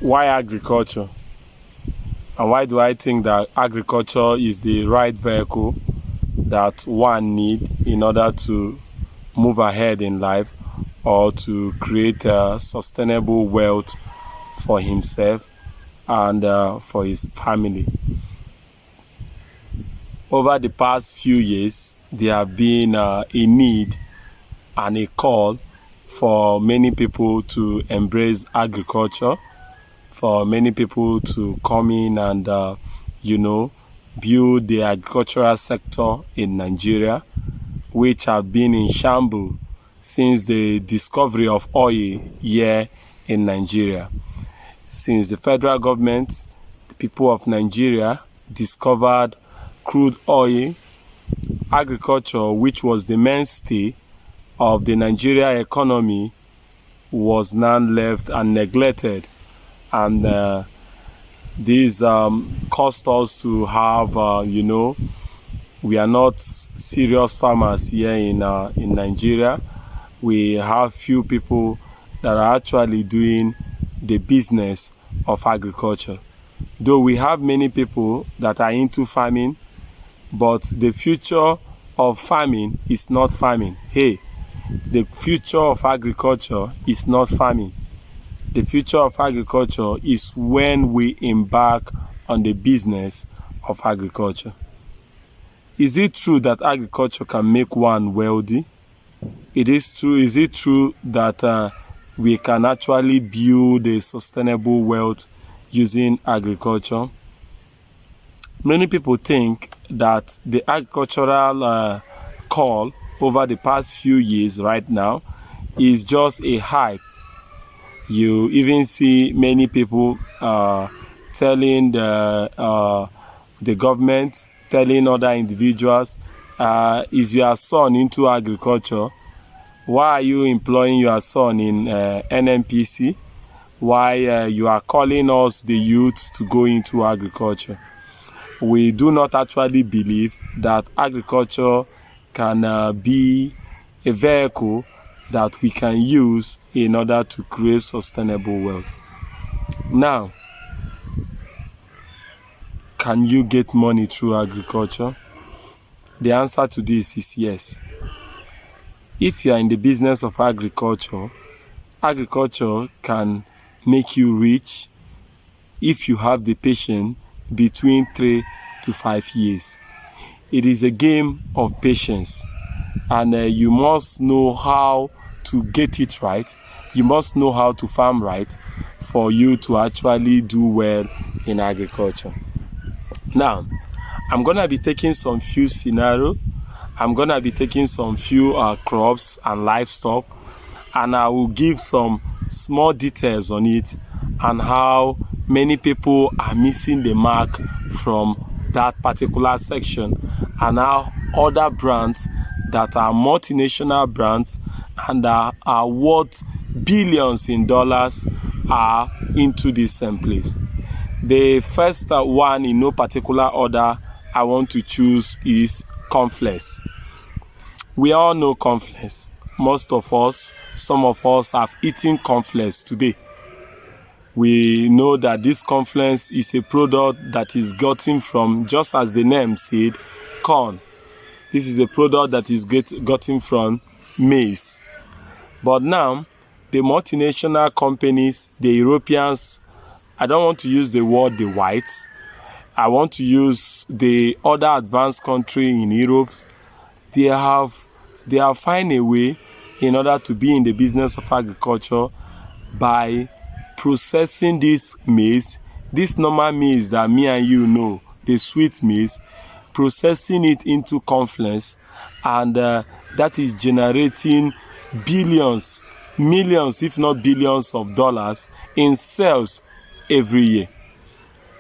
Why agriculture? And why do I think that agriculture is the right vehicle that one need in order to move ahead in life or to create sustainable wealth for himself and for his family? Over the past few years, there have been a need and a call for many people to embrace agriculture, for many people to come in and, build the agricultural sector in Nigeria, which have been in shambles since the discovery of oil here in Nigeria. Since the federal government, the people of Nigeria discovered crude oil, agriculture, which was the mainstay of the Nigeria economy, was now left and neglected, and these caused us to have, we are not serious farmers here in Nigeria. We have few people that are actually doing the business of agriculture. Though we have many people that are into farming, but the future of farming is not farming. The future of agriculture is not farming. The future of agriculture is when we embark on the business of agriculture. Is it true that agriculture can make one wealthy? It is true. Is it true that we can actually build a sustainable wealth using agriculture? Many people think that the agricultural call over the past few years right now is just a hype. You even see many people telling the government, telling other individuals, is your son into agriculture? Why are you employing your son in NNPC? Why you are calling us, the youth, to go into agriculture? We do not actually believe that agriculture can be a vehicle that we can use in order to create sustainable wealth. Now, can you get money through agriculture? The answer to this is yes. If you are in the business of agriculture, agriculture can make you rich if you have the patience between 3 to 5 years. It is a game of patience, and you must know how to get it right. You must know how to farm right for you to actually do well in agriculture. Now, I'm going to be taking some few scenarios. I'm going to be taking some few crops and livestock, and I will give some small details on it and how many people are missing the mark from that particular section, and how other brands that are multinational brands and are worth billions in dollars are into the same place. The first one, in no particular order, I want to choose is cornflakes. We all know cornflakes. Most of us, some of us have eaten cornflakes today. We know that this cornflakes is a product that is gotten from, just as the name said, corn. This is a product that is gotten from maize. But now, the multinational companies, the Europeans, I don't want to use the word the whites, I want to use the other advanced country in Europe. They have found a way in order to be in the business of agriculture by processing this maize, this normal maize that me and you know, the sweet maize, processing it into cornflakes, and that is generating billions, millions, if not billions of dollars in sales every year.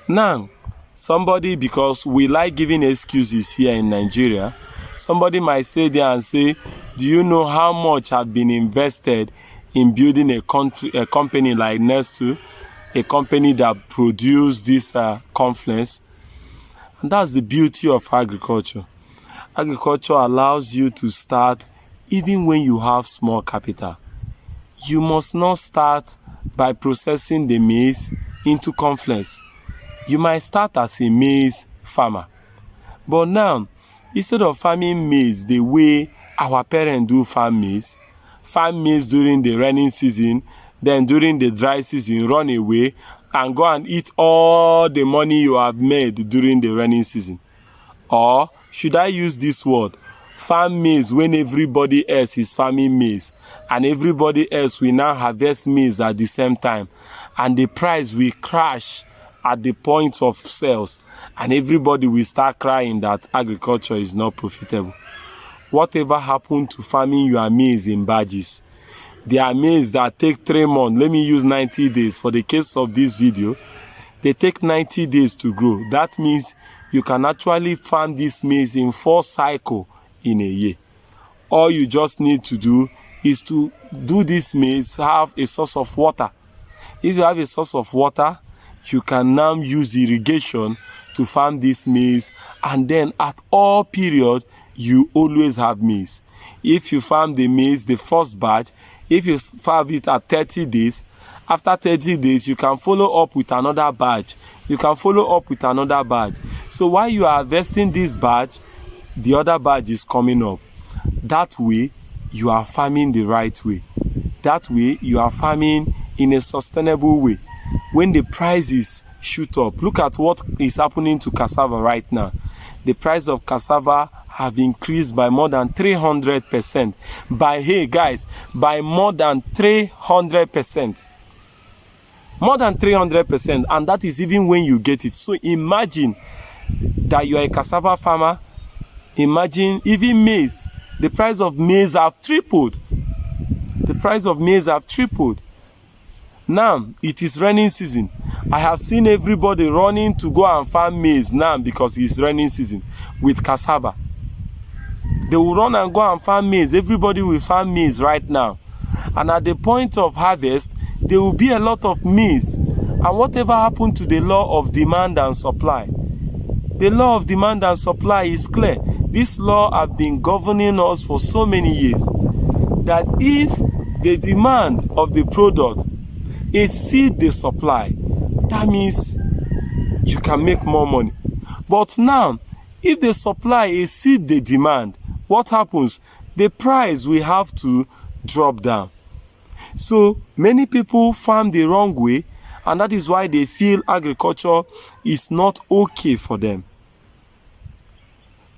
Now, somebody, because we like giving excuses here in Nigeria, somebody might say there and say, do you know how much have been invested in building a company like Nestle, a company that produces these cornflakes? And that's the beauty of agriculture. Agriculture allows you to start even when you have small capital. You must not start by processing the maize into cornflakes. You might start as a maize farmer. But now, instead of farming maize the way our parents do farm maize during the rainy season, then during the dry season, run away and go and eat all the money you have made during the rainy season. Or should I use this word? Farm maize when everybody else is farming maize, and everybody else will now harvest maize at the same time, and the price will crash at the point of sales, and everybody will start crying that agriculture is not profitable. Whatever happened to farming your maize in batches? There are maize that take 3 months. Let me use 90 days. For the case of this video, they take 90 days to grow. That means you can actually farm this maize in 4 cycles in a year. All you just need to do is to do this maize, have a source of water. If you have a source of water, you can now use irrigation to farm this maize, and then at all periods, you always have maize. If you farm the maize, the first batch, if you farm it at 30 days, after 30 days, you can follow up with another batch. You can follow up with another batch. So while you are harvesting this batch, the other batch is coming up. That way, you are farming the right way. That way, you are farming in a sustainable way. When the prices shoot up, look at what is happening to cassava right now. The price of cassava have increased by more than 300%. By more than 300%. More than 300%, and that is even when you get it. So imagine that you are a cassava farmer. Imagine even maize. The price of maize have tripled. The price of maize have tripled. Now, it is rainy season. I have seen everybody running to go and farm maize now because it's rainy season with cassava. They will run and go and farm maize. Everybody will farm maize right now. And at the point of harvest, there will be a lot of maize. And whatever happened to the law of demand and supply? The law of demand and supply is clear. This law has been governing us for so many years, that if the demand of the product exceeds the supply, that means you can make more money. But now, if the supply exceeds the demand, what happens? The price will have to drop down. So many people farm the wrong way, and that is why they feel agriculture is not okay for them.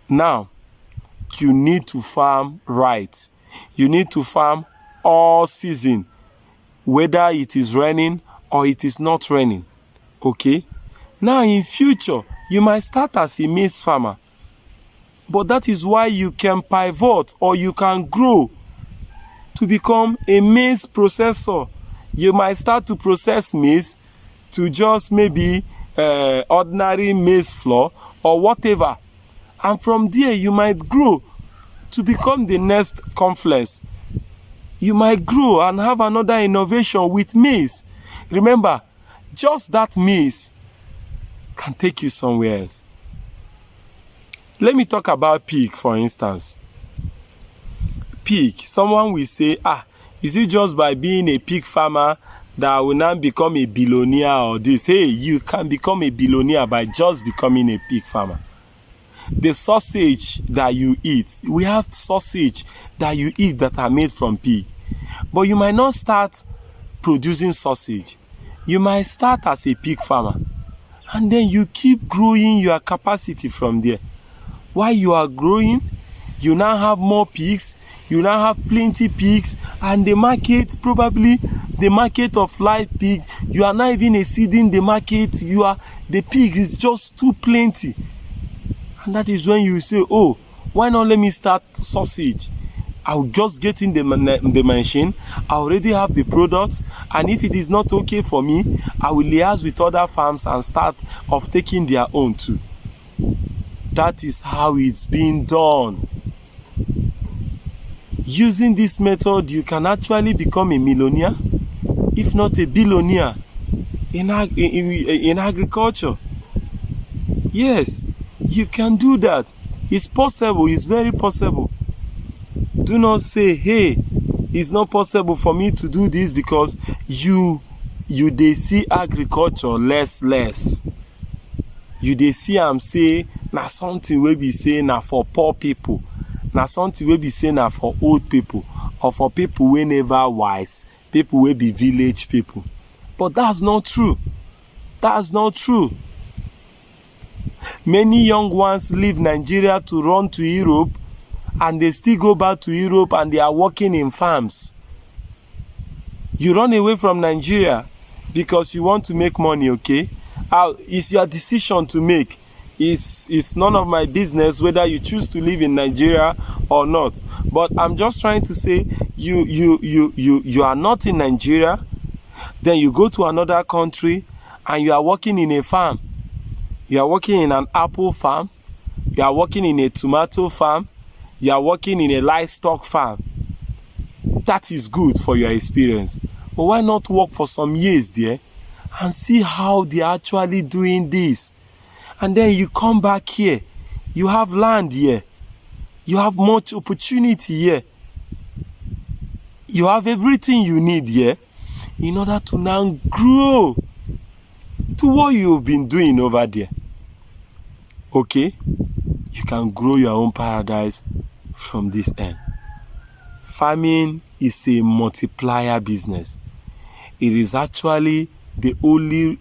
Now, you need to farm right. You need to farm all season, whether it is raining or it is not raining. Okay? Now in future, you might start as a maize farmer. But that is why you can pivot, or you can grow to become a maize processor. You might start to process maize to just maybe ordinary maize flour or whatever. And from there, you might grow to become the next cornflakes. You might grow and have another innovation with maize. Remember, just that maize can take you somewhere else. Let me talk about pig, for instance. Pig, someone will say, is it just by being a pig farmer that I will now become a billionaire or this? Hey, you can become a billionaire by just becoming a pig farmer. The sausage that you eat, we have sausage that you eat that are made from pig. But you might not start producing sausage. You might start as a pig farmer. And then you keep growing your capacity from there. While you are growing, you now have more pigs. You now have plenty pigs. And the market, probably the market of live pigs, you are not even exceeding the market. The pig is just too plenty. And that is when you say, oh, why not let me start sausage? I'll just get in the machine. I already have the product. And if it is not okay for me, I will liaise with other farms and start off taking their own too. That is how it's being done. Using this method, you can actually become a millionaire, if not a billionaire, in agriculture. Yes, you can do that. It's possible. It's very possible. Do not say, hey, it's not possible for me to do this because you you dey see agriculture less. You dey see am say na something wey be say na for poor people, na something wey be say na for old people, or for people wey never wise, people wey be village people. But that's not true. That's not true. Many young ones leave Nigeria to run to Europe, and they still go back to Europe and they are working in farms. You run away from Nigeria because you want to make money, okay? It's your decision to make. It's none of my business whether you choose to live in Nigeria or not. But I'm just trying to say you are not in Nigeria, then you go to another country and you are working in a farm. You are working in an apple farm. You are working in a tomato farm. You are working in a livestock farm. That is good for your experience. But why not work for some years there and see how they are actually doing this? And then you come back here. You have land here. You have much opportunity here. You have everything you need here in order to now grow to what you've been doing over there. Okay? You can grow your own paradise from this end. Farming is a multiplier business. It is actually the only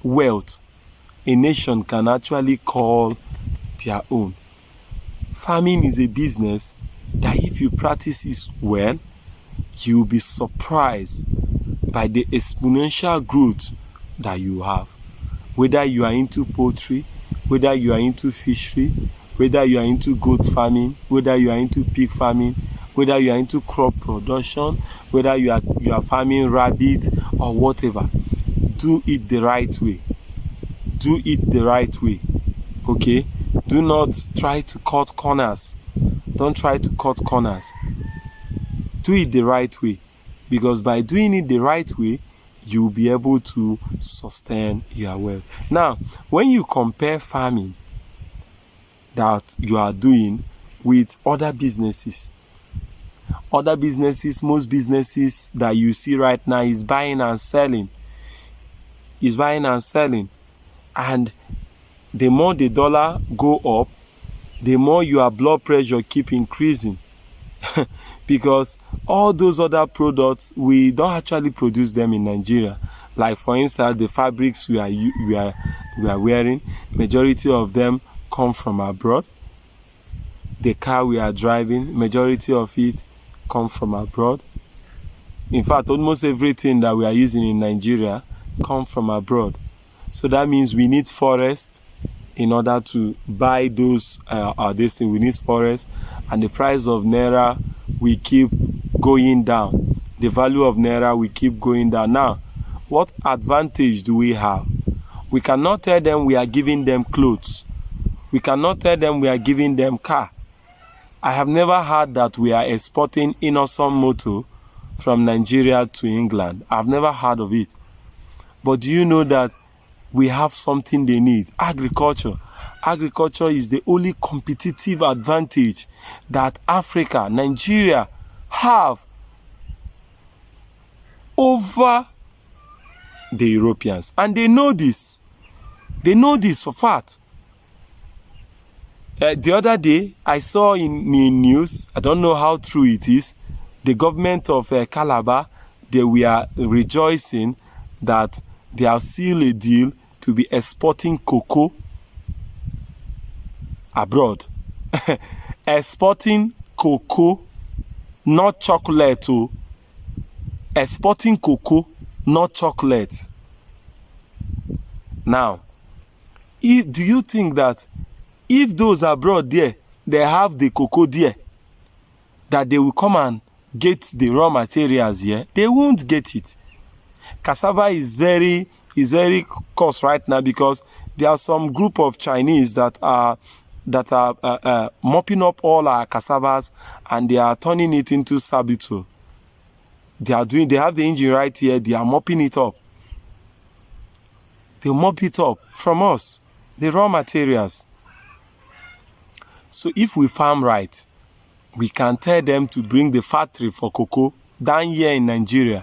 wealth a nation can actually call their own. Farming is a business that if you practice it well, you will be surprised by the exponential growth that you have. Whether you are into poultry, whether you are into fishery, whether you are into goat farming, whether you are into pig farming, whether you are into crop production, whether you are farming rabbit or whatever, do it the right way. Do it the right way. Okay? Do not try to cut corners. Don't try to cut corners. Do it the right way. Because by doing it the right way, you will be able to sustain your wealth. Now, when you compare farming that you are doing with other businesses, most businesses that you see right now is buying and selling. And the more the dollar go up, the more your blood pressure keep increasing. Because all those other products, we don't actually produce them in Nigeria. Like for instance, the fabrics we are wearing, majority of them come from abroad. The car we are driving, majority of it come from abroad. In fact, almost everything that we are using in Nigeria come from abroad. So that means we need forest in order to buy those this thing. We need forest, and the price of naira will keep going down. The value of naira will keep going down. Now, what advantage do we have? We cannot tell them we are giving them clothes. We cannot tell them we are giving them car. I have never heard that we are exporting Innocent Motor from Nigeria to England. I've never heard of it. But do you know that we have something they need? Agriculture. Agriculture is the only competitive advantage that Africa, Nigeria have over the Europeans. And they know this. They know this for fact. The other day, I saw in news, I don't know how true it is, the government of Calabar, they were rejoicing that they have sealed a deal to be exporting cocoa abroad. Exporting cocoa, not chocolate. Exporting cocoa, not chocolate. Now, do you think that if those abroad there, they have the cocoa there, that they will come and get the raw materials here? They won't get it. Cassava is very cost right now because there are some group of Chinese that are mopping up all our cassavas and they are turning it into sabito. They have the engine right here. They are mopping it up. They mop it up from us, the raw materials. So if we farm right, we can tell them to bring the factory for cocoa down here in Nigeria.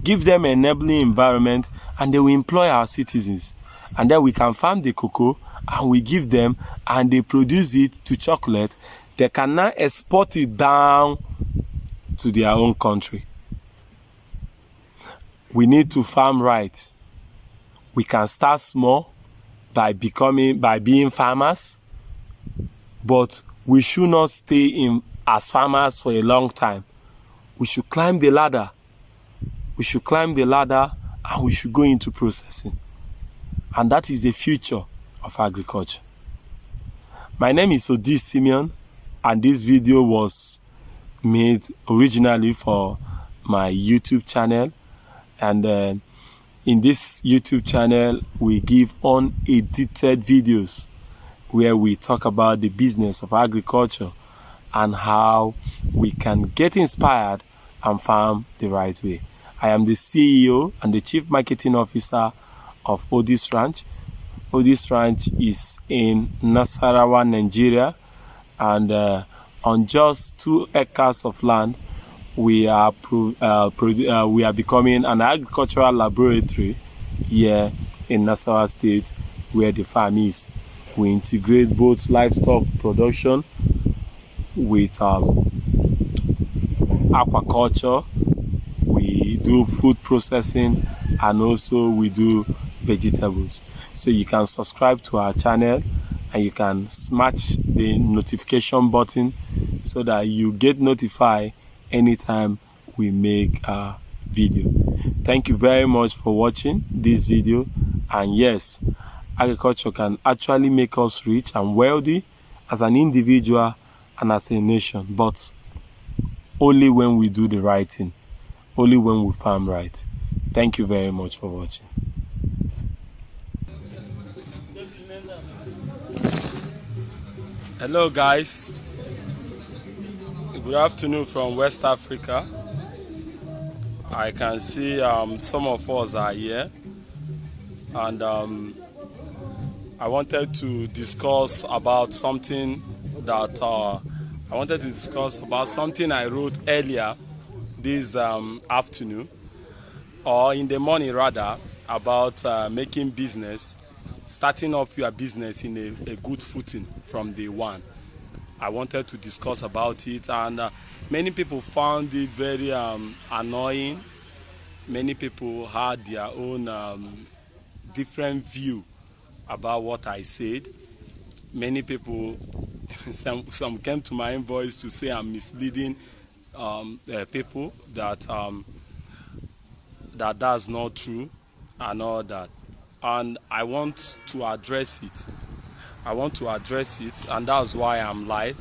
give them an enabling environment, and they will employ our citizens. And then we can farm the cocoa and we give them, and they produce it to chocolate. They can now export it down to their own country. We need to farm right. We can start small by being farmers, but we should not stay in as farmers for a long time. We should climb the ladder. We should climb the ladder and we should go into processing. And that is the future of agriculture. My name is Odi Simeon, and this video was made originally for my YouTube channel. And in this YouTube channel, we give unedited videos where we talk about the business of agriculture and how we can get inspired and farm the right way. I am the CEO and the Chief Marketing Officer of Odi's Ranch. Odi's Ranch is in Nasarawa, Nigeria, and on just 2 acres of land, we are becoming an agricultural laboratory here in Nasarawa State, where the farm is. We integrate both livestock production with aquaculture. We do food processing, and also we do vegetables. So you can subscribe to our channel and you can smash the notification button so that you get notified anytime we make a video. Thank you very much for watching this video. And yes, agriculture can actually make us rich and wealthy as an individual and as a nation, but only when we do the right thing, only when we farm right. Thank you very much for watching. Hello guys, good afternoon from West Africa. I can see some of us are here, and I wanted to discuss about something that I wrote earlier this afternoon, or in the morning rather, about making business, starting off your business in a good footing from day one. I wanted to discuss about it, and many people found it very annoying. Many people had their own different view about what I said. Many people, some came to my invoice to say I'm misleading people, that's not true and all that. And I want to address it. And that's why I'm live,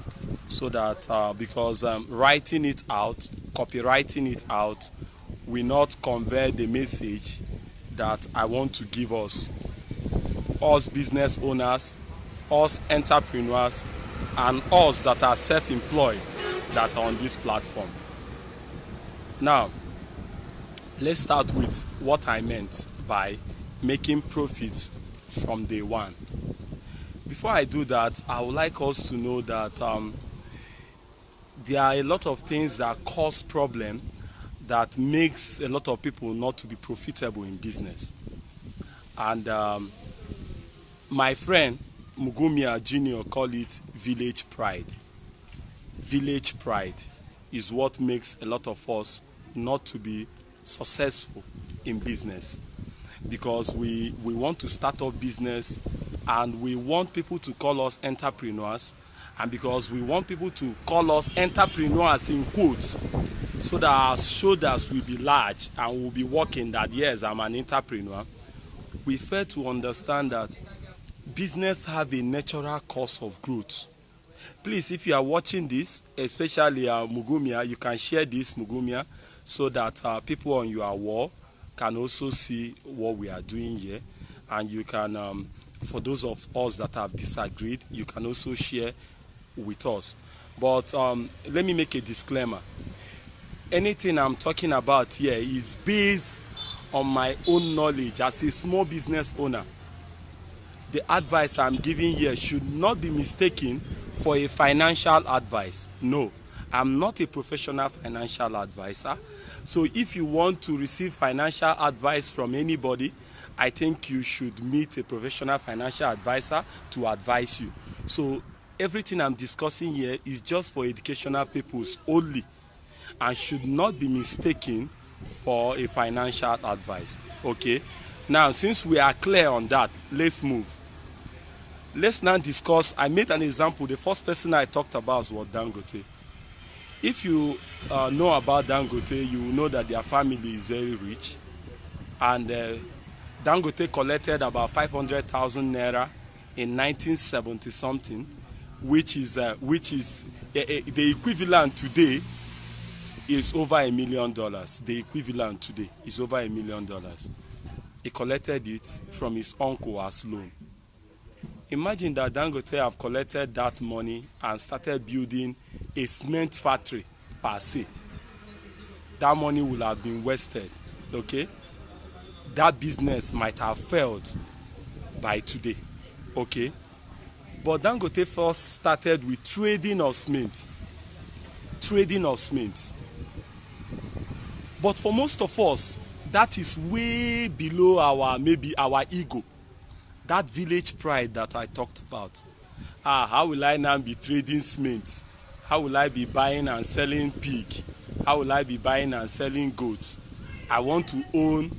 so that because writing it out, copywriting it out, will not convey the message that I want to give us business owners, us entrepreneurs, and us that are self-employed that are on this platform. Now, let's start with what I meant by making profits from day one. Before I do that, I would like us to know that there are a lot of things that cause problem that makes a lot of people not to be profitable in business. And my friend Mugumia Jr. called it village pride. Village pride is what makes a lot of us not to be successful in business, because we want to start up business and we want people to call us entrepreneurs, and because we want people to call us entrepreneurs in quotes, so that our shoulders will be large and we'll be walking that yes, I'm an entrepreneur, we fail to understand that business have a natural course of growth. Please, if you are watching this, especially Mugumia, you can share this, Mugumia, so that people on your wall can also see what we are doing here. And you can, for those of us that have disagreed, you can also share with us. But let me make a disclaimer. Anything I'm talking about here is based on my own knowledge as a small business owner. The advice I'm giving here should not be mistaken for a financial advice. No, I'm not a professional financial advisor. So if you want to receive financial advice from anybody, I think you should meet a professional financial advisor to advise you. So everything I'm discussing here is just for educational purpose only and should not be mistaken for a financial advice. Okay, now since we are clear on that, let's move. Let's now discuss. I made an example. The first person I talked about was Dangote. If you know about Dangote, you will know that their family is very rich, and Dangote collected about 500,000 naira in 1970 something, which is the equivalent today is over $1 million. The equivalent today is over $1 million. He collected it from his uncle as loan. Imagine that Dangote have collected that money and started building a cement factory per se. That money would have been wasted, okay? That business might have failed by today, okay? But Dangote first started with trading of cement. Trading of cement. But for most of us, that is way below maybe our ego. That village pride that I talked about. How will I now be trading cement? How will I be buying and selling pig? How will I be buying and selling goats? I want to own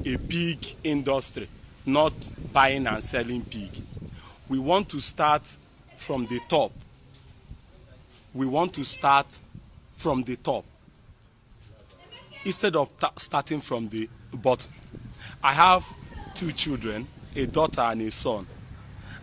a pig industry, not buying and selling pig. We want to start from the top. We want to start from the top instead of starting from the bottom. I have 2 children, a daughter and a son,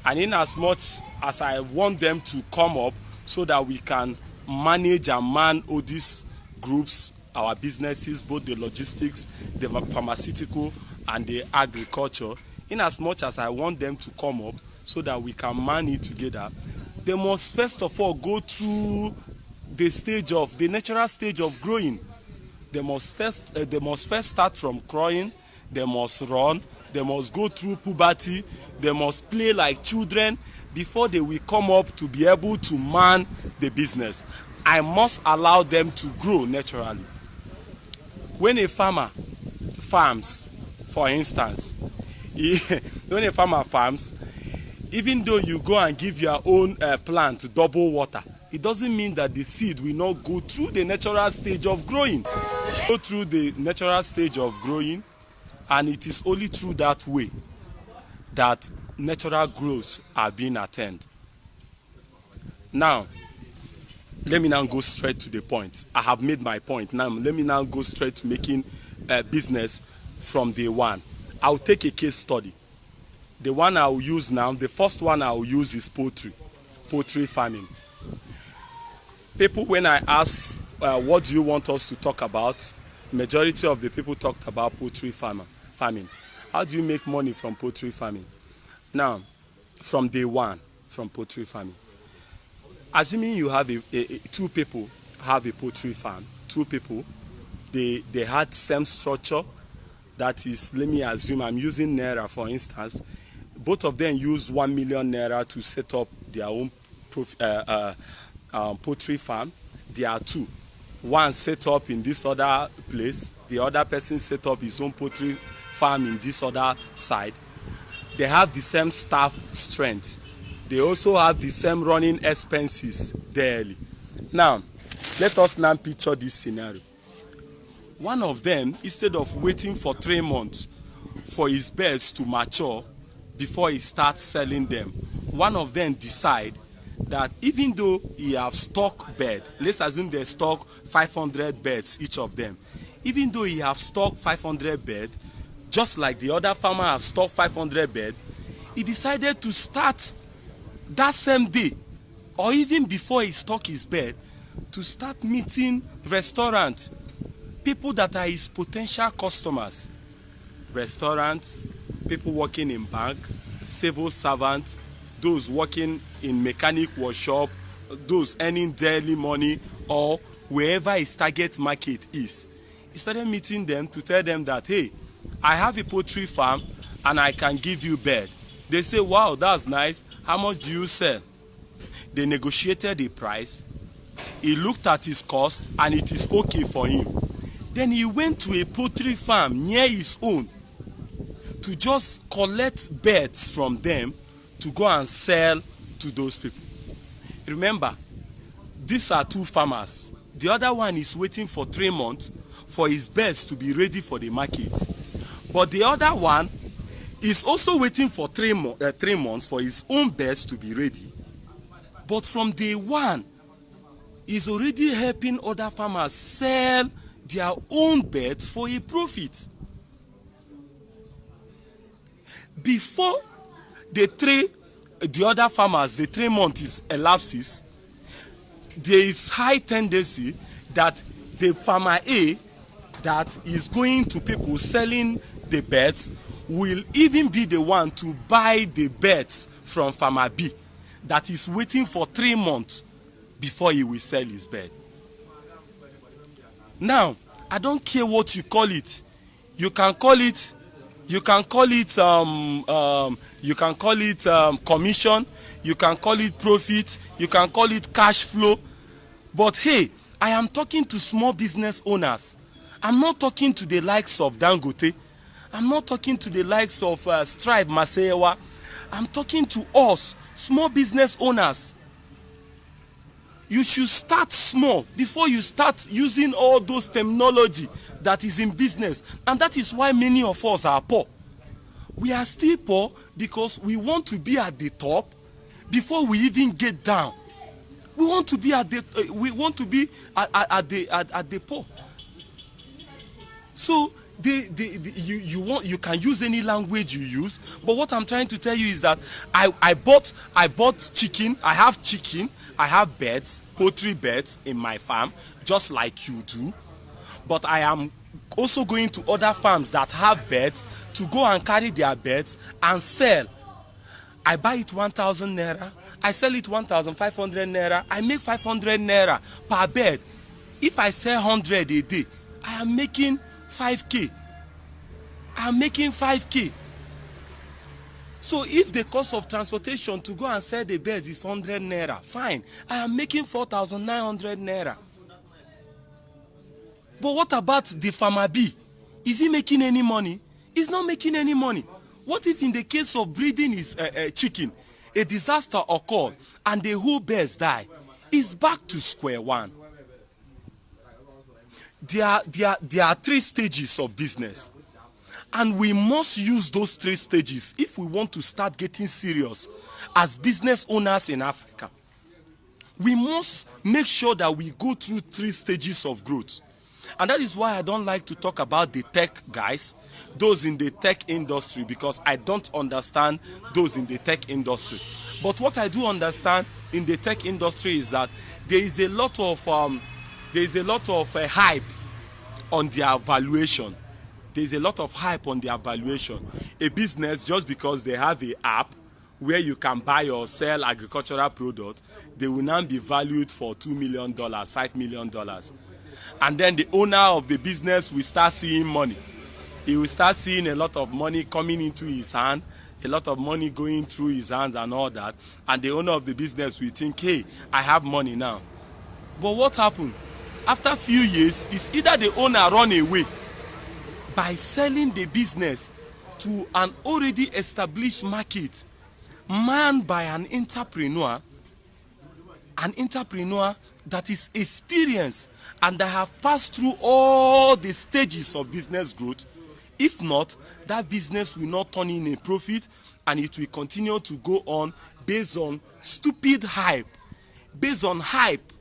and in as much as I want them to come up so that we can manage and man all these groups, our businesses, both the logistics, the pharmaceutical and the agriculture, in as much as I want them to come up so that we can man it together, they must first of all go through the natural stage of growing. They must first start from crawling. They must run. They must go through puberty. They must play like children before they will come up to be able to man the business. I must allow them to grow naturally. When a farmer farms, for instance, when a farmer farms, even though you go and give your own plant double water, it doesn't mean that the seed will not go through the natural stage of growing. Go through the natural stage of growing, and it is only through that way that natural growth are being attained. Now, let me now go straight to the point. I have made my point. Now, let me now go straight to making business from day one. I'll take a case study. The one I will use now, the first one I will use is poultry farming. People, when I ask, what do you want us to talk about? Majority of the people talked about poultry farming. How do you make money from poultry farming? Now, from day one, from poultry farming. Assuming you have 2 people have a poultry farm, 2 people, they had same structure. That is, let me assume I'm using naira for instance. Both of them use 1 million naira to set up their own poultry farm. There are 2. One set up in this other place. The other person set up his own poultry farm in this other side. They have the same staff strength. They also have the same running expenses daily. Now, let us now picture this scenario. One of them, instead of waiting for 3 months for his birds to mature before he starts selling them, one of them decide that even though he have stock bird, let's assume they stock 500 birds each of them. Even though he have stock 500 bird, just like the other farmer has stocked 500 bird, he decided to start that same day, or even before he stock his bird, to start meeting restaurants, people that are his potential customers. Restaurants, people working in bank, civil servants, those working in mechanic workshop, those earning daily money, or wherever his target market is. He started meeting them to tell them that, hey, I have a poultry farm and I can give you bird. They say, wow, that's nice. How much do you sell? They negotiated the price. He looked at his cost and it is okay for him. Then he went to a poultry farm near his own to just collect birds from them to go and sell to those people. Remember, these are two farmers. The other one is waiting for 3 months for his birds to be ready for the market. But the other one is also waiting for 3 months for his own birds to be ready. But from day one, he's already helping other farmers sell their own birds for a profit. Before the other farmers, the 3 months elapses, there is high tendency that the farmer A that is going to people selling the birds will even be the one to buy the birds from farmer B that is waiting for 3 months before he will sell his bird. Now, I don't care what you call it. You can call it commission, you can call it profit, you can call it cash flow. But hey, I am talking to small business owners. I'm not talking to the likes of Dangote. I'm not talking to the likes of Strive Masewa. I'm talking to us, small business owners. You should start small before you start using all those terminology that is in business. And that is why many of us are poor. We are still poor because we want to be at the top before we even get down. We want to be at the poor. So you can use any language you use, but what I'm trying to tell you is that I bought chicken. I have chicken. I have birds, poultry birds in my farm, just like you do. But I am also going to other farms that have birds to go and carry their birds and sell. I buy it 1,000 naira. I sell it 1,500 naira. I make 500 naira per bird. If I sell 100 a day, I am making 5k. I am making 5k. So if the cost of transportation to go and sell the birds is 100 naira, fine. I am making 4,900 naira. But what about the farmer B? Is he making any money? He's not making any money. What if in the case of breeding his chicken, a disaster occurred and the whole birds die? It's back to square one. There are 3 stages of business. And we must use those 3 stages if we want to start getting serious as business owners in Africa. We must make sure that we go through 3 stages of growth. And that is why I don't like to talk about the tech guys, those in the tech industry, because I don't understand those in the tech industry. But what I do understand in the tech industry is that there is a lot of hype on their valuation. There is a lot of hype on their valuation. A business, just because they have an app where you can buy or sell agricultural product, they will now be valued for $2 million, $5 million. And then the owner of the business will start seeing money. He will start seeing a lot of money coming into his hand, a lot of money going through his hands and all that. And the owner of the business will think, hey, I have money now. But what happened? After a few years, it's either the owner run away by selling the business to an already established market manned by an entrepreneur that is experienced and that have passed through all the stages of business growth. If not, that business will not turn in a profit and it will continue to go on based on stupid hype, based on hype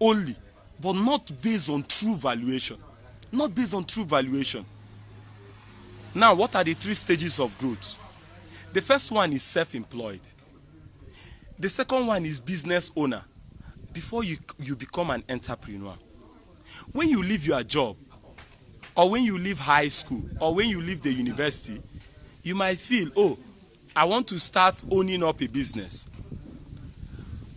only, but not based on true valuation. Not based on true valuation. Now, what are the 3 stages of growth? The first one is self-employed. The second one is business owner. Before you become an entrepreneur. When you leave your job, or when you leave high school, or when you leave the university, you might feel, oh, I want to start owning up a business.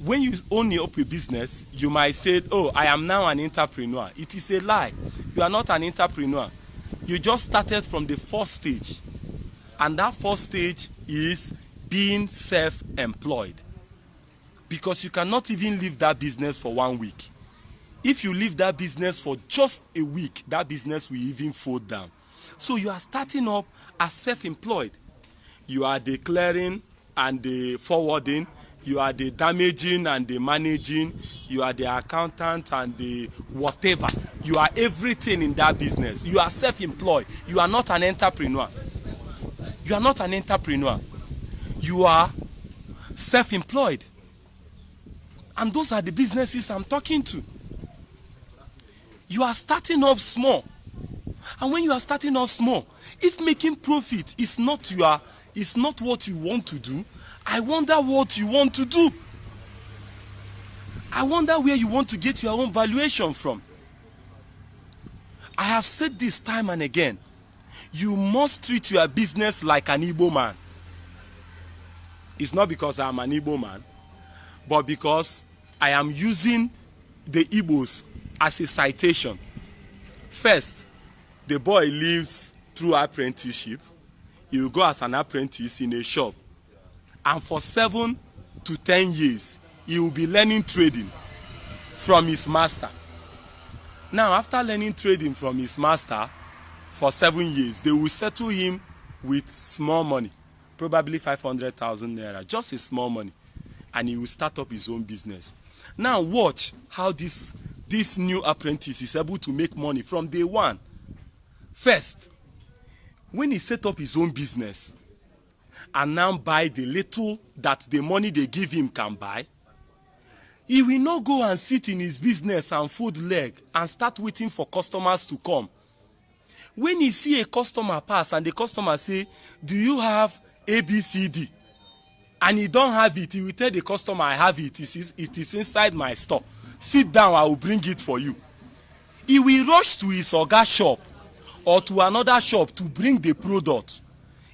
When you own up a business, you might say, oh, I am now an entrepreneur. It is a lie. You are not an entrepreneur. You just started from the first stage. And that first stage is being self-employed. Because you cannot even leave that business for 1 week. If you leave that business for just a week, that business will even fold down. So you are starting up as self-employed. You are declaring and the forwarding. You are the damaging and the managing. You are the accountant and the whatever. You are everything in that business. You are self-employed. You are not an entrepreneur. You are not an entrepreneur. You are self-employed. And those are the businesses I'm talking to. You are starting up small. And when you are starting off small, if making profit is not what you want to do, I wonder what you want to do. I wonder where you want to get your own valuation from. I have said this time and again. You must treat your business like an Igbo man. It's not because I'm an Igbo man, but because I am using the Igbos as a citation. First, the boy lives through apprenticeship. He will go as an apprentice in a shop. And for 7 to 10 years, he will be learning trading from his master. Now, after learning trading from his master for 7 years, they will settle him with small money, probably 500,000 naira, just a small money, and he will start up his own business. Now, watch how this new apprentice is able to make money from day one. First, when he set up his own business and now buy the little that the money they give him can buy, he will not go and sit in his business and fold leg and start waiting for customers to come. When he see a customer pass and the customer say, do you have ABCD? And he don't have it, he will tell the customer, I have it. It is inside my store. Sit down, I will bring it for you. He will rush to his oga shop or to another shop to bring the product.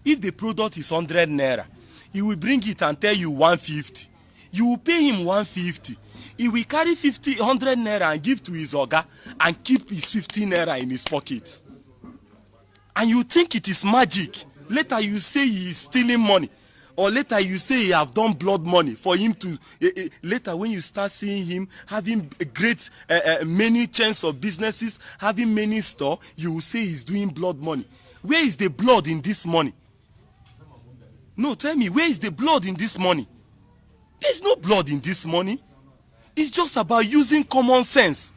If the product is 100 naira, he will bring it and tell you 150. You will pay him 150. He will carry 100 naira and give to his oga and keep his 50 naira in his pocket. And you think it is magic. Later you say he is stealing money. Or later you say he have done blood money for him to, later when you start seeing him having a great, many chains of businesses, having many store, you will say he's doing blood money. Where is the blood in this money? No, tell me, where is the blood in this money? There's no blood in this money. It's just about using common sense.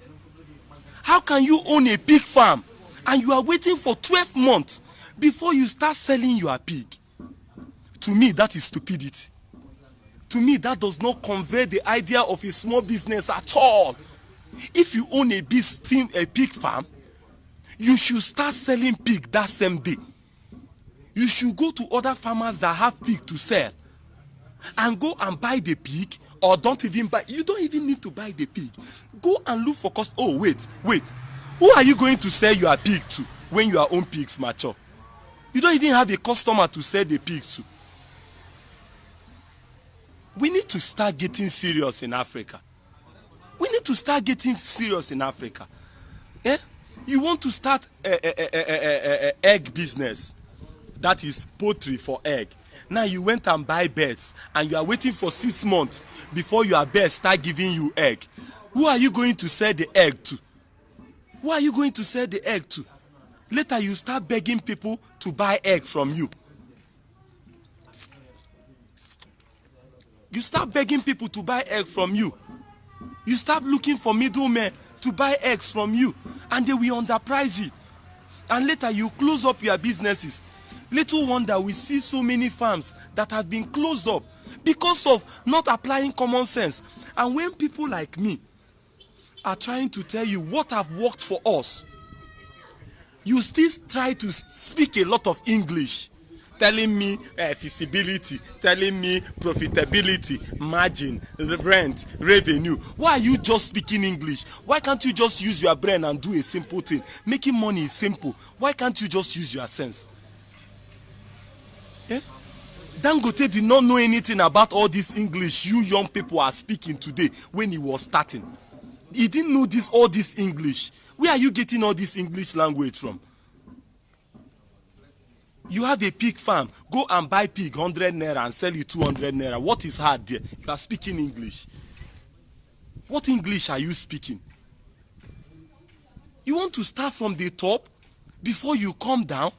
How can you own a pig farm and you are waiting for 12 months before you start selling your pig? To me, that is stupidity. To me, that does not convey the idea of a small business at all. If you own a pig farm, you should start selling pig that same day. You should go to other farmers that have pig to sell and go and buy the pig, or don't even buy. You don't even need to buy the pig. Go and look for cost. Oh, wait. Who are you going to sell your pig to when your own pigs mature? You don't even have a customer to sell the pigs to. We need to start getting serious in Africa. We need to start getting serious in Africa. Eh? You want to start egg business. That is poultry for egg. Now you went and buy birds and you are waiting for 6 months before your birds start giving you egg. Who are you going to sell the egg to? Who are you going to sell the egg to? Later you start begging people to buy egg from you. You start begging people to buy egg from you. You start looking for middlemen to buy eggs from you, and they will underprice it. And later you close up your businesses. Little wonder we see so many farms that have been closed up because of not applying common sense. And when people like me are trying to tell you what have worked for us, you still try to speak a lot of English, telling me feasibility, telling me profitability, margin, rent, revenue. Why are you just speaking English? Why can't you just use your brain and do a simple thing? Making money is simple. Why can't you just use your sense? Eh? Dangote did not know anything about all this English you young people are speaking today when he was starting. He didn't know all this English. Where are you getting all this English language from? You have a pig farm. Go and buy pig 100 naira and sell it 200 naira. What is hard there? You are speaking English. What English are you speaking? You want to start from the top before you come down?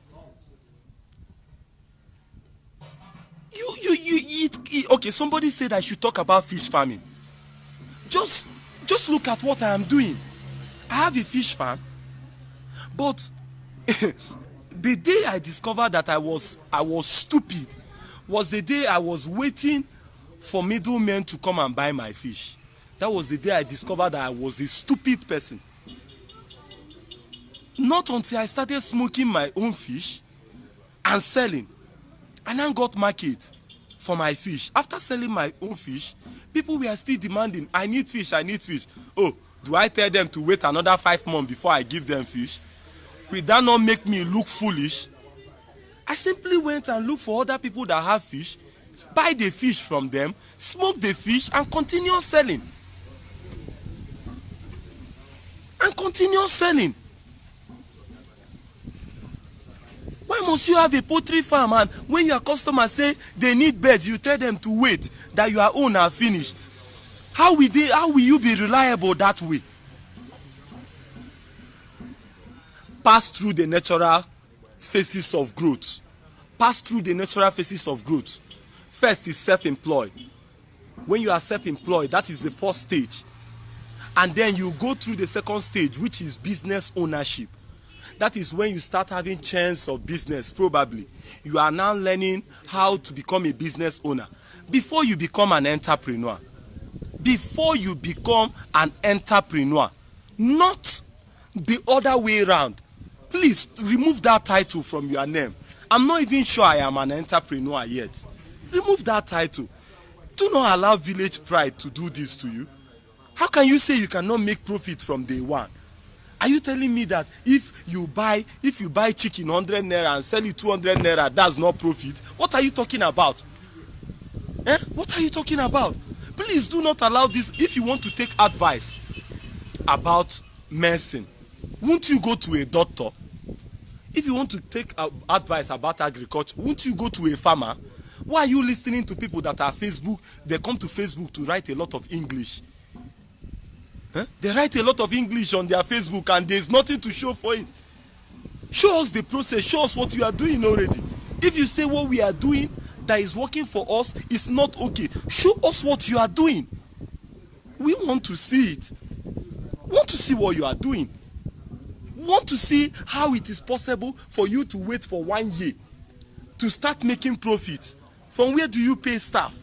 Okay, somebody said I should talk about fish farming. Just look at what I am doing. I have a fish farm, but the day I discovered that I was stupid was the day I was waiting for middlemen to come and buy my fish. That was the day I discovered that I was a stupid person. Not until I started smoking my own fish and selling, and then got market for my fish. After selling my own fish, people were still demanding, I need fish, I need fish. Oh, do I tell them to wait another 5 months before I give them fish? Will that not make me look foolish? I simply went and looked for other people that have fish, buy the fish from them, smoke the fish, and continue selling. Why must you have a poultry farm, and when your customers say they need birds, you tell them to wait, that your own are finished? How will you be reliable that way? Pass through the natural phases of growth. First is self-employed. When you are self-employed, that is the first stage. And then you go through the second stage, which is business ownership. That is when you start having chance of business, probably. You are now learning how to become a business owner. Before you become an entrepreneur. Not the other way around. Please remove that title from your name. I'm not even sure I am an entrepreneur yet. Remove that title. Do not allow village pride to do this to you. How can you say you cannot make profit from day one? Are you telling me that if you buy chicken 100 naira and sell it 200 naira, that's not profit? What are you talking about? What are you talking about? Please do not allow this. If you want to take advice about medicine, won't you go to a doctor? If you want to take advice about agriculture, won't you go to a farmer? Why are you listening to people that are Facebook? They come to Facebook to write a lot of English. They write a lot of English on their Facebook, and there's nothing to show for it. Show us the process. Show us what you are doing already. If you say what we are doing that is working for us is not okay, show us what you are doing. We want to see it. We want to see what you are doing. We want to see how it is possible for you to wait for 1 year to start making profits. From where do you pay staff?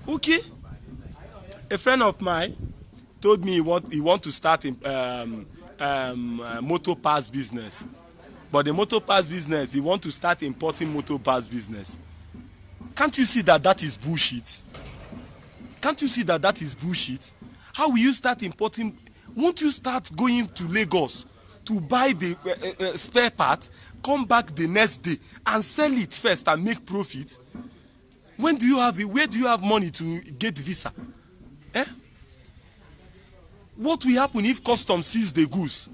Okay. A friend of mine told me he want to start motor parts business. But the motor parts business, he want to start importing motor parts business. Can't you see that is bullshit? How will you start importing? Won't you start going to Lagos to buy the spare part, come back the next day and sell it first and make profit? Where do you have money to get visa? What will happen if customs seize the goods?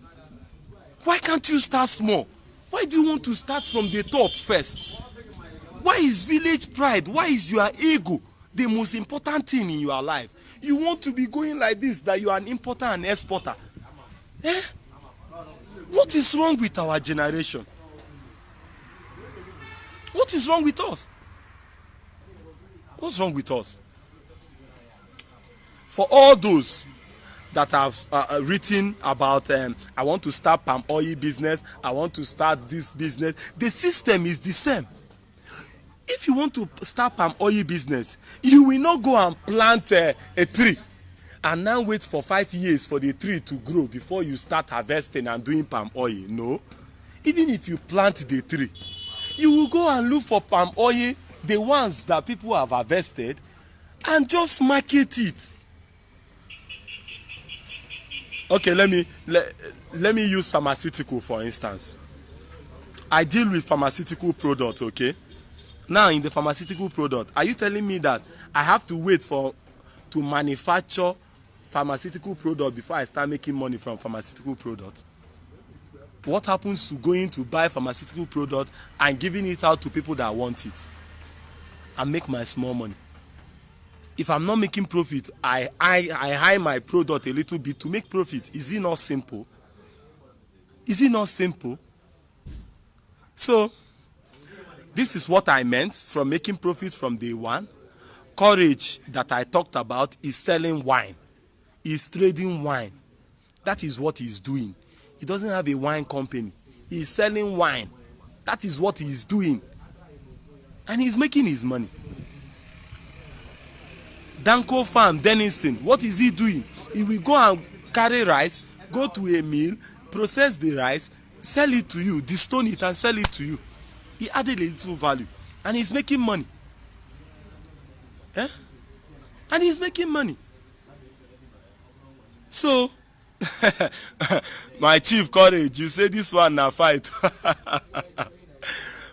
Why can't you start small? Why do you want to start from the top first? Why is village pride? Why is your ego the most important thing in your life? You want to be going like this, that you are an importer and exporter? What is wrong with our generation? What is wrong with us? What's wrong with us? For all those that have written about I want to start palm oil business, I want to start this business, the system is the same. If you want to start palm oil business, you will not go and plant a tree and now wait for 5 years for the tree to grow before you start harvesting and doing palm oil. No. Even if you plant the tree, you will go and look for palm oil, the ones that people have harvested, and just market it. Okay, let me use pharmaceutical for instance. I deal with pharmaceutical products, okay? Now in the pharmaceutical product, are you telling me that I have to wait to manufacture pharmaceutical product before I start making money from pharmaceutical products? What happens to going to buy pharmaceutical product and giving it out to people that want it and make my small money? If I'm not making profit, I hide my product a little bit to make profit. Is it not simple? Is it not simple? So this is what I meant from making profit from day one. Courage that I talked about is selling wine. He's trading wine. That is what he's doing. He doesn't have a wine company. He's selling wine. That is what he's doing. And he's making his money. Danko Farm, Denison, what is he doing? He will go and carry rice, go to a mill, process the rice, sell it to you, destone it and sell it to you. He added a little value and he's making money. Eh? And he's making money. So, my chief courage, you say this one na fight.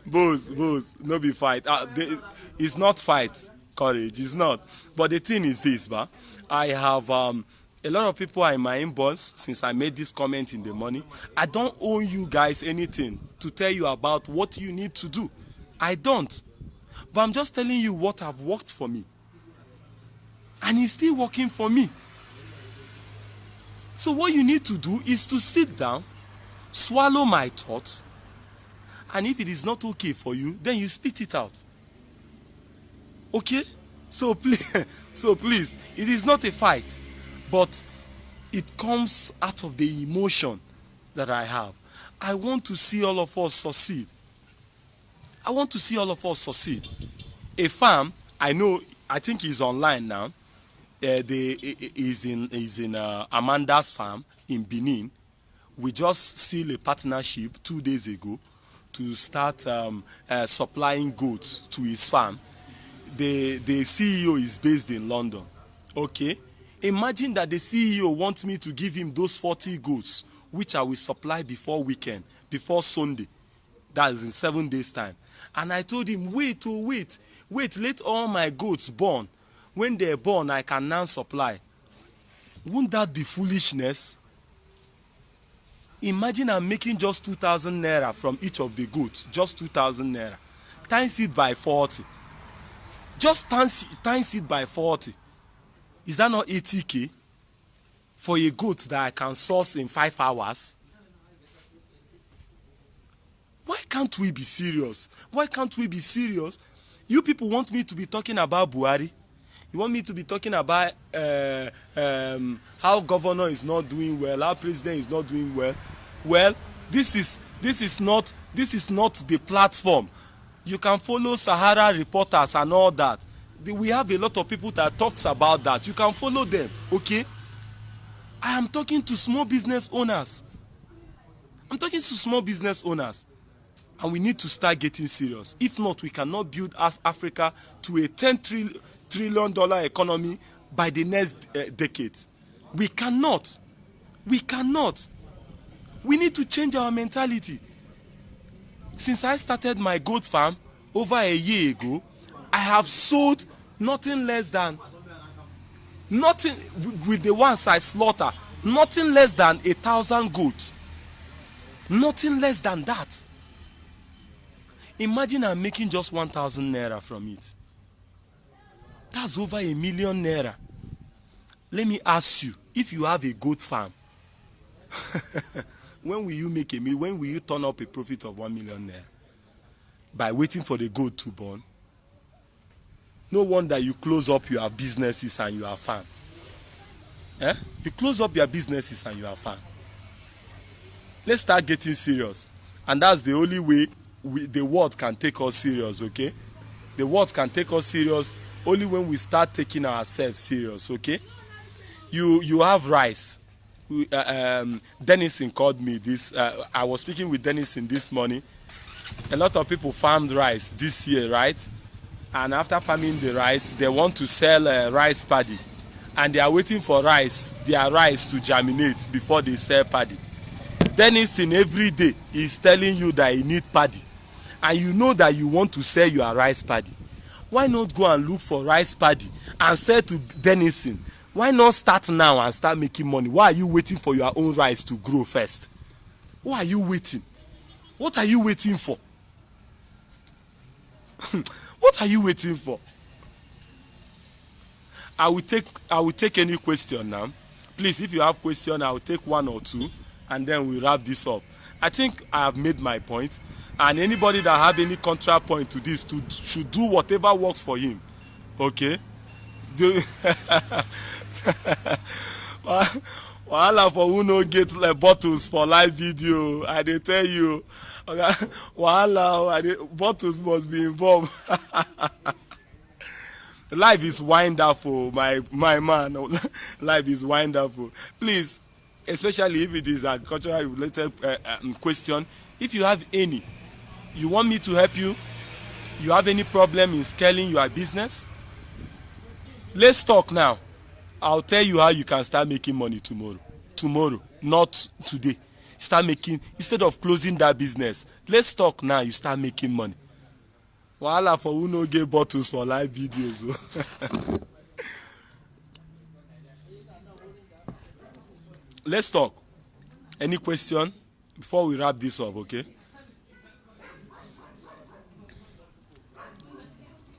Boss, no be fight. It's not fight, courage, it's not. But the thing is this, I have a lot of people are in my inbox since I made this comment in the morning. I don't owe you guys anything to tell you about what you need to do. I don't. But I'm just telling you what have worked for me. And it's still working for me. So what you need to do is to sit down, swallow my thoughts, and if it is not okay for you, then you spit it out. Okay? So please, it is not a fight, but it comes out of the emotion that I have. I want to see all of us succeed. I want to see all of us succeed. A farm, I think he's online now. He's in Amanda's farm in Benin. We just sealed a partnership 2 days ago to start supplying goats to his farm. The CEO is based in London. Okay? Imagine that the CEO wants me to give him those 40 goats, which I will supply before weekend, before Sunday. That is in 7 days' time. And I told him, wait, let all my goats born. When they're born, I can now supply. Won't that be foolishness? Imagine I'm making just 2,000 naira from each of the goats. Just 2,000 naira. Times it by 40. Just times it by 40. Is that not 80k? For a goat that I can source in 5 hours? Why can't we be serious? Why can't we be serious? You people want me to be talking about Buhari? You want me to be talking about how governor is not doing well, how president is not doing well? Well, this is not the platform. You can follow Sahara reporters and all that. We have a lot of people that talks about that. You can follow them, okay? I am talking to small business owners. I'm talking to small business owners. And we need to start getting serious. If not, we cannot build Africa to a $10 trillion economy by the next decade. We cannot. We cannot. We need to change our mentality. Since I started my goat farm over a year ago, I have sold nothing less than, with the ones I slaughter, nothing less than 1,000 goats. Nothing less than that. Imagine I'm making just 1,000 naira from it. That's over 1 million naira. Let me ask you, if you have a goat farm, when will you make when will you turn up a profit of 1 million naira? By waiting for the goat to born? No wonder you close up your businesses and your farm. Eh? You close up your businesses and your farm. Let's start getting serious. And that's the only way the world can take us serious, okay? The world can take us serious only when we start taking ourselves serious, okay? You have rice. Denison called me this. I was speaking with Denison this morning. A lot of people farmed rice this year, right? And after farming the rice, they want to sell rice paddy. And they are waiting for their rice to germinate before they sell paddy. Denison every day is telling you that you need paddy. And you know that you want to sell your rice paddy. Why not go and look for rice paddy and sell to Denison? Why not start now and start making money? Why are you waiting for your own rice to grow first? Why are you waiting? What are you waiting for? What are you waiting for? I will take any question now. Please, if you have question, I will take one or two, and then we wrap this up. I think I have made my point, and anybody that have any counterpoint to this should do whatever works for him. Okay? Wahala for who no get like bottles for live video. I dey tell you, wahala, bottles must be involved. Life is wonderful, my man. Life is wonderful. Please, especially if it is agricultural related question, if you have any, you want me to help you, you have any problem in scaling your business, let's talk now. I'll tell you how you can start making money tomorrow, not today. Start making, instead of closing that business, let's talk now, you start making money. Wahala for who no get bottles for live videos. Let's talk. Any question before we wrap this up, okay?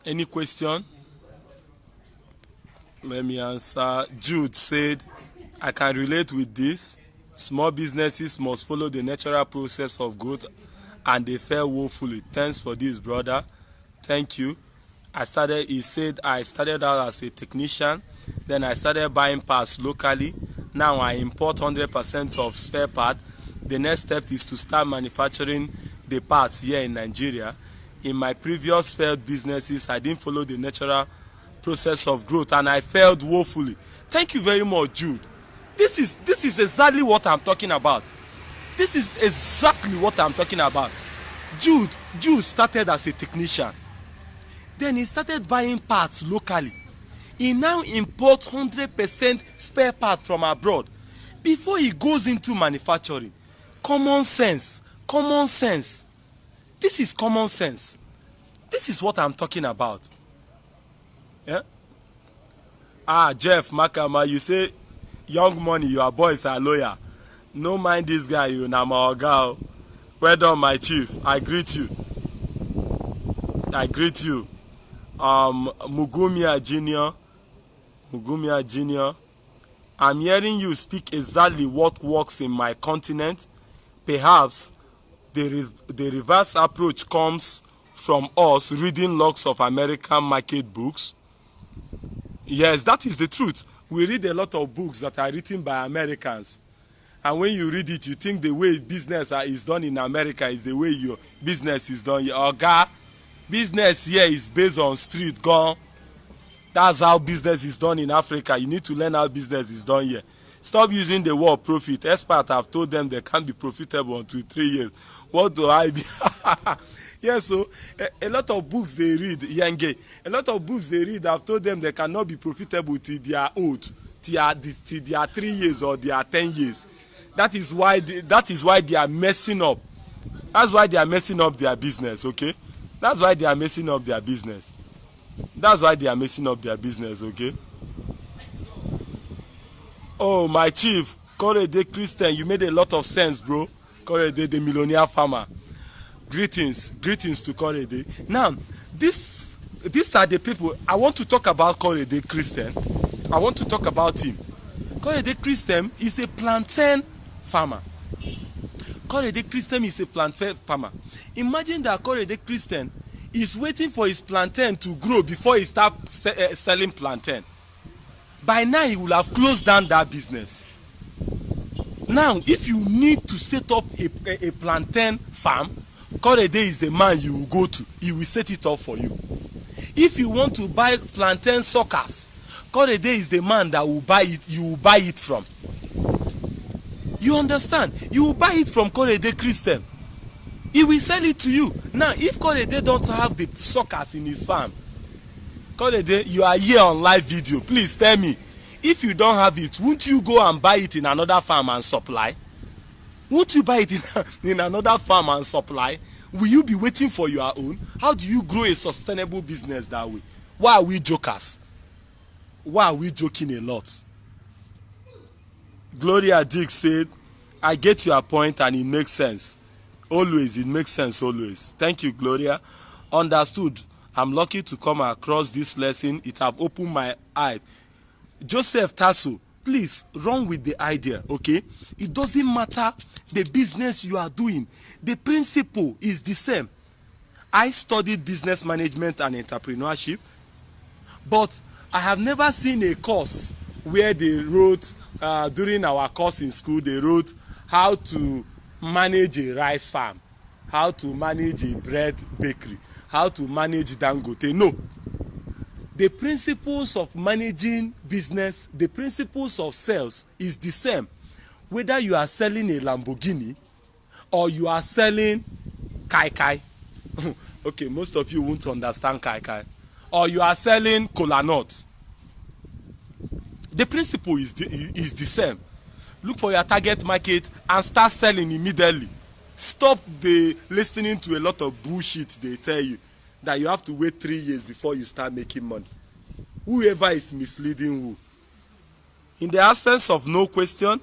Any question? Let me answer. Jude said, I can relate with this. Small businesses must follow the natural process of growth and they fail woefully. Thanks for this, brother. Thank you. He said I started out as a technician, then I started buying parts locally. Now I import 100% of spare part. The next step is to start manufacturing the parts here in Nigeria. In my previous failed businesses, I didn't follow the natural process of growth and I failed woefully. Thank you very much, Jude. This is exactly what I'm talking about. This is exactly what I'm talking about. Jude started as a technician. Then he started buying parts locally. He now imports 100% spare parts from abroad before he goes into manufacturing. Common sense. Common sense. This is common sense. This is what I'm talking about. Yeah? Jeff Makama, you say, young money, your boys are lawyer. No mind this guy, you na my oga. Well done, my chief. I greet you. Mugumia Junior, I'm hearing you speak exactly what works in my continent. Perhaps the reverse approach comes from us reading lots of American market books. Yes, that is the truth. We read a lot of books that are written by Americans. And when you read it, you think the way business is done in America is the way your business is done. Oga, business here is based on street gone. That's how business is done in Africa. You need to learn how business is done here. Stop using the word profit. Experts have told them they can't be profitable until 3 years. What do I be? Yes, so a lot of books they read, Yenge, a lot of books they read have told them they cannot be profitable till they are old, till they are 3 years or they are 10 years. That is why they are messing up. That's why they are messing up their business, okay? That's why they are messing up their business. Okay? Oh, my chief, Korede Christian, you made a lot of sense, bro. Korede, the millionaire farmer. Greetings to Korede. Now, these are the people. I want to talk about Korede Christian. I want to talk about him. Korede Christian is a plantain farmer. Imagine that Korede Christian is waiting for his plantain to grow before he starts selling plantain. By now, he will have closed down that business. Now, if you need to set up a plantain farm, Korede is the man you will go to. He will set it up for you. If you want to buy plantain suckers, Korede is the man that will buy it. You will buy it from. You understand? You will buy it from Korede Christian. He will sell it to you. Now, if Korede don't have the suckers in his farm, Korede, you are here on live video. Please tell me, if you don't have it, won't you go and buy it in another farm and supply? Won't you buy it in another farm and supply? Will you be waiting for your own? How do you grow a sustainable business that way? Why are we jokers? Why are we joking a lot? Gloria Dick said, I get your point and it makes sense. Always, it makes sense always. Thank you, Gloria. Understood. I'm lucky to come across this lesson. It have opened my eye. Joseph Tasso, please run with the idea, okay? It doesn't matter the business you are doing. The principle is the same. I studied business management and entrepreneurship, but I have never seen a course where they wrote, during our course in school, they wrote how to manage a rice farm, how to manage a bread bakery, how to manage Dangote. No. The principles of managing business, the principles of sales is the same. Whether you are selling a Lamborghini or you are selling kai kai. Okay, most of you won't understand kai kai. Or you are selling kola nut. The principle is the same. Look for your target market and start selling immediately. Stop listening to a lot of bullshit they tell you that you have to wait 3 years before you start making money. Whoever is misleading who. In the absence of no question,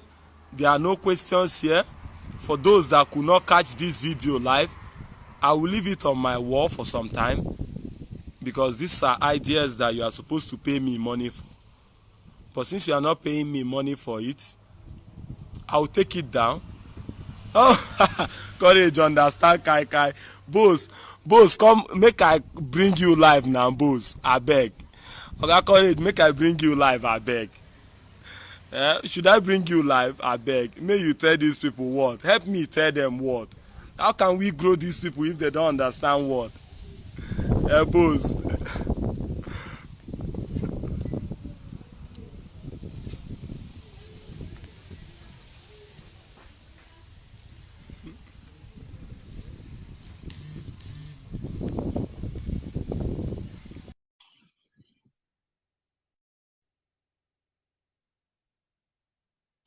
there are no questions here. For those that could not catch this video live, I will leave it on my wall for some time, because these are ideas that you are supposed to pay me money for. But since you are not paying me money for it, I will take it down. Oh, courage, understand kai kai. Boss, come make I bring you live now, boss. Abeg. Oga Courage, make I bring you live, abeg. Should I bring you live? Abeg. May you tell these people what? Help me tell them what. How can we grow these people if they don't understand what? Boss.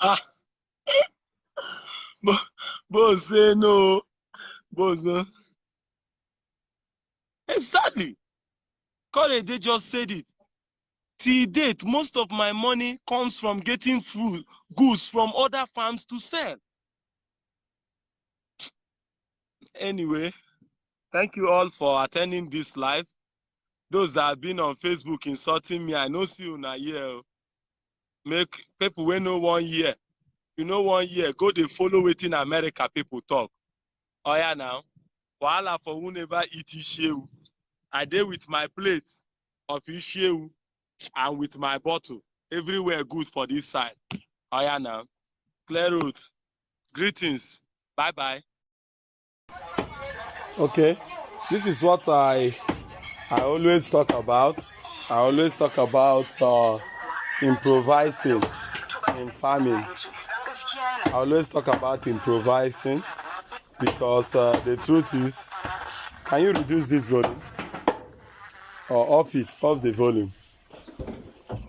Ah, boss say no. Boss no. Exactly. Courage, they just said it. Till date, most of my money comes from getting food, goods from other farms to sell. Anyway, thank you all for attending this live. Those that have been on Facebook insulting me, I no see una here. Make people wey no 1 year. You know 1 year, go dey follow wetin America people talk. Oya now, wahala for who never eat ishewu. I dey with my plate of ishewu and with my bottle. Everywhere good for this side. Oya now, clear road. Greetings. Bye bye. Okay, this is what I always talk about. I always talk about improvising in farming. I always talk about improvising because the truth is, can you reduce this volume? Or off the volume.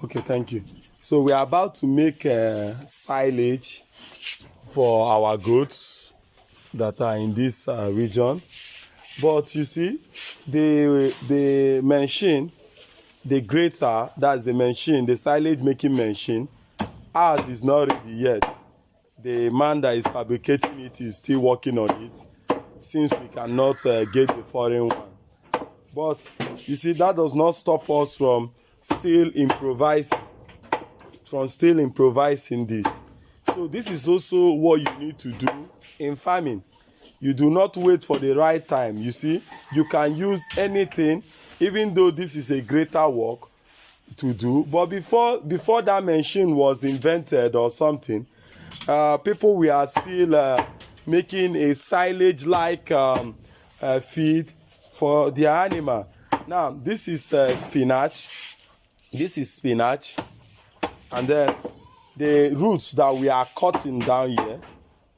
Okay, thank you. So we are about to make silage for our goats that are in this region. But you see, the machine, the grater, that's the machine, the silage making machine, ours is not ready yet. The man that is fabricating it is still working on it, since we cannot get the foreign one. But you see, that does not stop us from still improvising this. So this is also what you need to do in farming. You do not wait for the right time. You see, you can use anything, even though this is a greater work to do. But before that machine was invented or something, people were still making a silage-like feed for their animal. Now, this is spinach. This is spinach. And then the roots that we are cutting down here,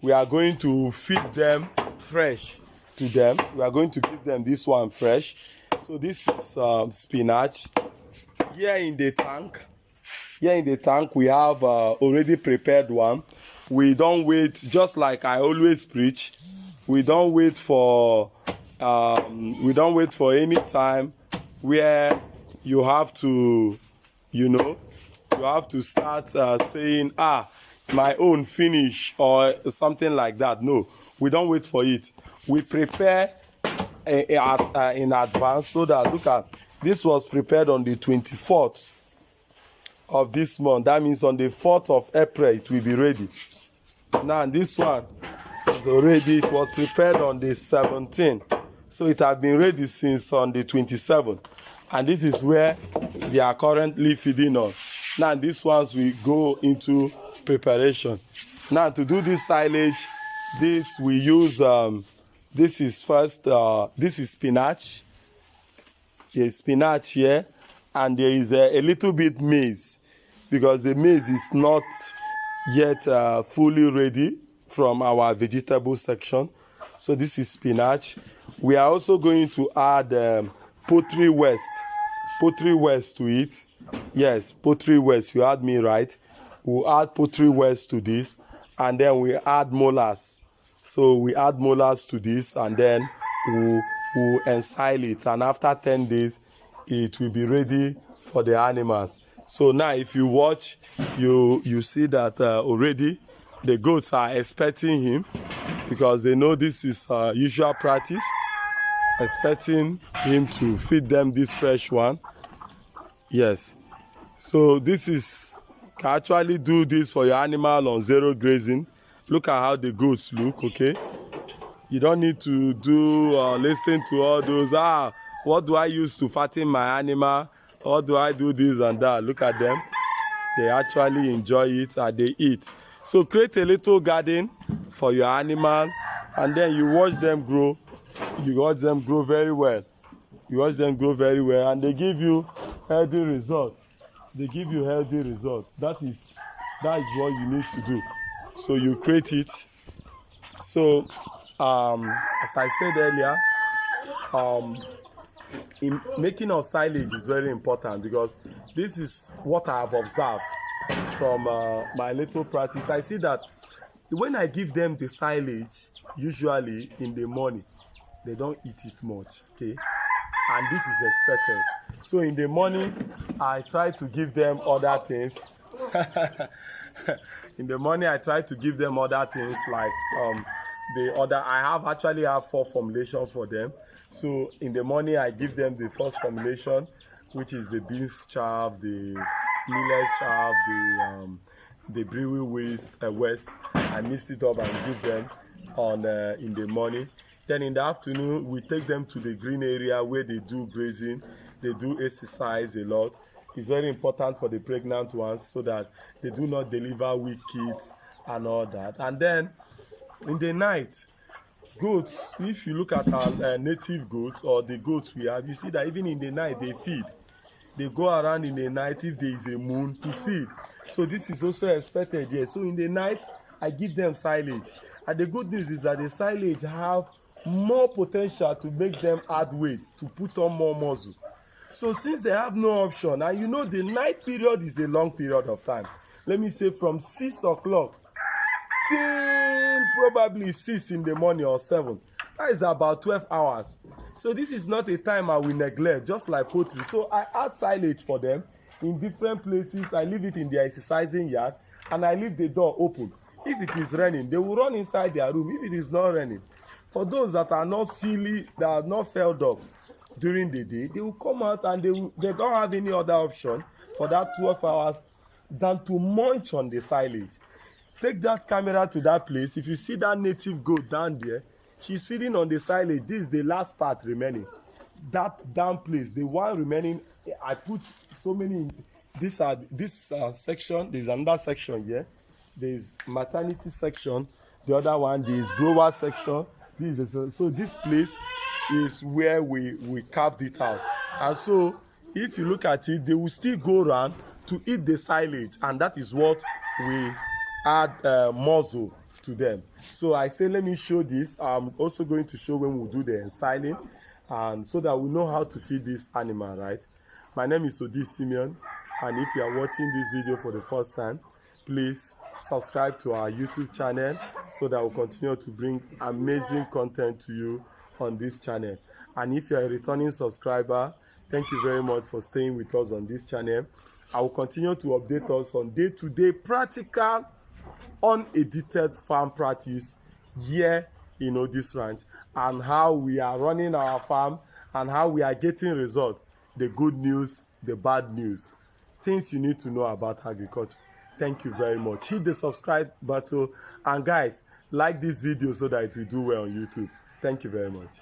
we are going to feed them fresh to them. We are going to give them this one fresh. So this is spinach. Here in the tank, we have already prepared one. We don't wait, just like I always preach. We don't wait for any time where you have to, you have to start saying, my own finish or something like that. No, we don't wait for it. We prepare in advance so that, look at, this was prepared on the 24th of this month. That means on the 4th of April it will be ready. Now this one is already, it was prepared on the 17th. So it has been ready since on the 27th. And this is where they are currently feeding on. Now these ones will go into preparation. Now to do this silage, this we use, this is first, this is spinach. There's spinach here. And there is a little bit maize, because the maize is not yet fully ready from our vegetable section. So this is spinach. We are also going to add poultry waste to it. Yes, poultry waste, you heard me right. We'll add poultry waste to this, and then we add molars. So we add molars to this, and then we'll ensile it, and after 10 days it will be ready for the animals. So now if you watch, you see that already the goats are expecting him, because they know this is usual practice, expecting him to feed them this fresh one. Yes, so this is, can actually do this for your animal on zero grazing. Look at how the goats look. Okay, you don't need to do listen to all those, what do I use to fatten my animal, or do I do this and that? Look at them, they actually enjoy it and they eat. So create a little garden for your animal, and then you watch them grow. You watch them grow very well. You watch them grow very well, and they give you healthy results. They give you healthy results. That is what you need to do. So you create it. So as I said earlier, in making of silage is very important, because this is what I have observed from my little practice. I see that when I give them the silage, usually in the morning, they don't eat it much, okay, and this is expected. So in the morning I try to give them other things. In the morning I try to give them other things, like I actually have 4 formulations for them. So in the morning I give them the first formulation, which is the beans chaff, the millet chaff, the brewery waste. I mix it up and give them in the morning. Then in the afternoon we take them to the green area where they do grazing, they do exercise a lot. It's very important for the pregnant ones, so that they do not deliver weak kids and all that. And then in the night, goats, if you look at our native goats or the goats we have, you see that even in the night they feed. They go around in the night if there is a moon to feed. So this is also expected here. So in the night I give them silage, and the good news is that the silage have more potential to make them add weight, to put on more muscle. So since they have no option, and you know the night period is a long period of time, let me say from 6 o'clock till probably 6 in the morning or 7, that is about 12 hours. So this is not a time I will neglect, just like poultry. So I add silage for them in different places. I leave it in their exercising yard, and I leave the door open. If it is raining, they will run inside their room. If it is not raining, for those that are not filled up during the day, they will come out, and they don't have any other option for that 12 hours than to munch on the silage. Take that camera to that place. If you see that native goat down there, she's feeding on the silage. This is the last part remaining. That down place, the one remaining, I put so many. This section. There's another section here. There's maternity section. The other one, there's grower section. So this place is where we carved it out. And so if you look at it, they will still go around to eat the silage, and that is what we add muzzle to them. So I say, let me show this. I'm also going to show when we do the ensiling, and so that we know how to feed this animal, right? My name is Odi Simeon, and if you are watching this video for the first time, please subscribe to our YouTube channel, so that we'll continue to bring amazing content to you on this channel. And if you're a returning subscriber, thank you very much for staying with us on this channel. I will continue to update us on day-to-day practical, unedited farm practice here in this ranch, and how we are running our farm and how we are getting results, the good news, the bad news. things you need to know about agriculture. Thank you very much. Hit the subscribe button, and guys, like this video so that it will do well on YouTube. Thank you very much.